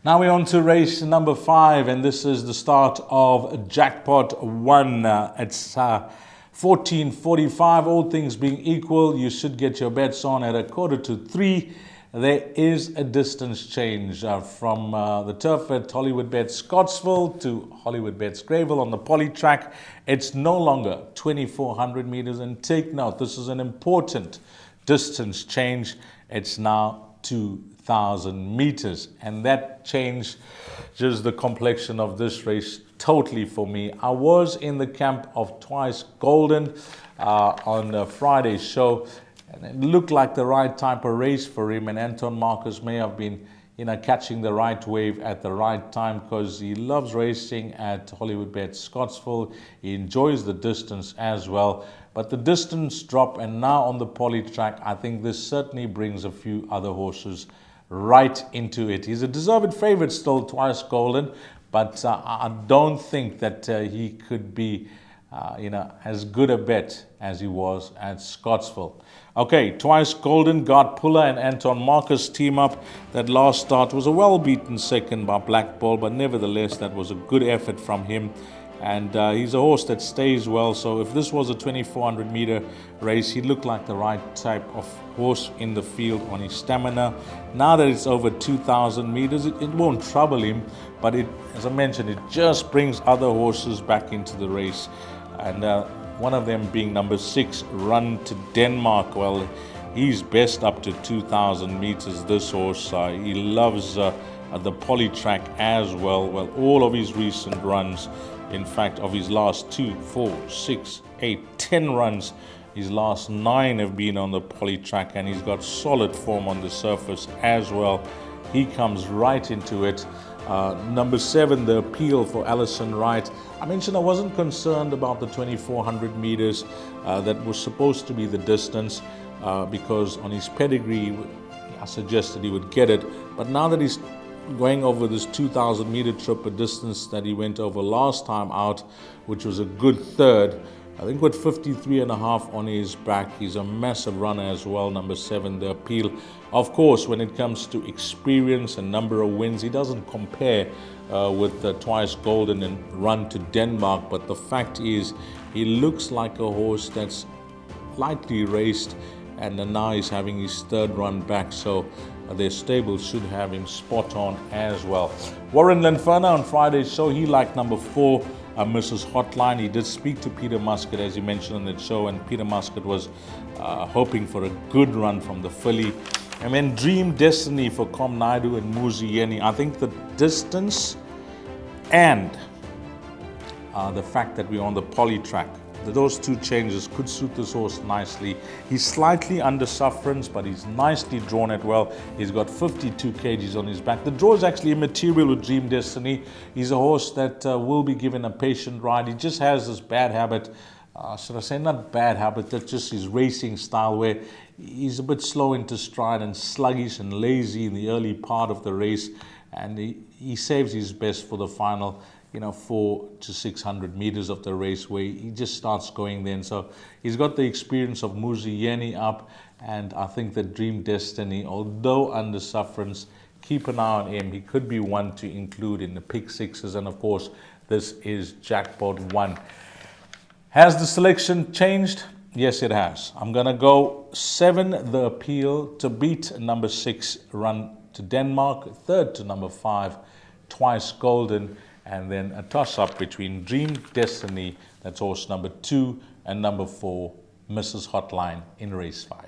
Now we're on to race number 5, and this is the start of Jackpot 1. It's 14:45. All things being equal, you should get your bets on at 2:45. There is a distance change from the turf at Hollywood Bets Scottsville to Hollywood Bets Greyville on the poly track. It's no longer 2,400 meters. And take note, this is an important distance change. It's now 2,000 meters, and that changed just the complexion of this race totally for me. I was in the camp of Twice Golden on Friday's show, and it looked like the right type of race for him, and Anton Marcus may have been catching the right wave at the right time, because he loves racing at Hollywood Bets Scottsville. He enjoys the distance as well. But the distance drop, and now on the poly track, I think this certainly brings a few other horses right into it. He's a deserved favorite still, Twice Golden, but I don't think that he could be as good a bet as he was at Scottsville. Okay, Twice Golden, Guard Puller and Anton Marcus team up. That last start was a well-beaten second by Black Ball, but nevertheless, that was a good effort from him. And he's a horse that stays well. So if this was a 2,400 meter race, he looked like the right type of horse in the field on his stamina. Now that it's over 2,000 meters, it won't trouble him. But as I mentioned, it just brings other horses back into the race. And one of them being number 6, Run to Denmark. Well, he's best up to 2,000 meters, this horse. He loves the poly track as well. Well, all of his recent runs, in fact, of his last 2, 4, 6, 8, 10 runs, his last 9 have been on the poly track, and he's got solid form on the surface as well. He comes right into it. Number 7, The Appeal for Alison Wright. I mentioned I wasn't concerned about the 2,400 meters. That was supposed to be the distance because on his pedigree, I suggested he would get it. But now that he's going over this 2,000 meter trip, a distance that he went over last time out, which was a good third, I think with 53.5 on his back, he's a massive runner as well. Number 7, The Appeal. Of course, when it comes to experience and number of wins, he doesn't compare with Twice Golden and Run to Denmark. But the fact is, he looks like a horse that's lightly raced, and now he's having his third run back. So their stable should have him spot on as well. Warren Linferna on Friday's show, he liked number 4, Mrs. Hotline. He did speak to Peter Muscat, as you mentioned on that show, and Peter Muscat was hoping for a good run from the filly. And then Dream Destiny for Com Naidu and Muzieni. I think the distance and the fact that we're on the poly track, those two changes could suit this horse nicely. He's slightly under sufferance, but he's nicely drawn it well. He's got 52 kgs on his back. The draw is actually immaterial with Dream Destiny. He's a horse that will be given a patient ride. He just has this bad habit, should I say not bad habit, that's just his racing style, where he's a bit slow into stride and sluggish and lazy in the early part of the race. And he saves his best for the final 400 to 600 meters of the race, where he just starts going then. So he's got the experience of Muzieni up, and I think that Dream Destiny, although under sufferance, keep an eye on him. He could be one to include in the pick sixes, and of course, this is Jackpot 1. Has the selection changed? Yes, it has. I'm going to go 7, The Appeal, to beat number 6, Run to Denmark, third to number 5, Twice Golden, and then a toss-up between Dream Destiny, that's horse number 2, and number 4, Mrs. Hotline in race 5.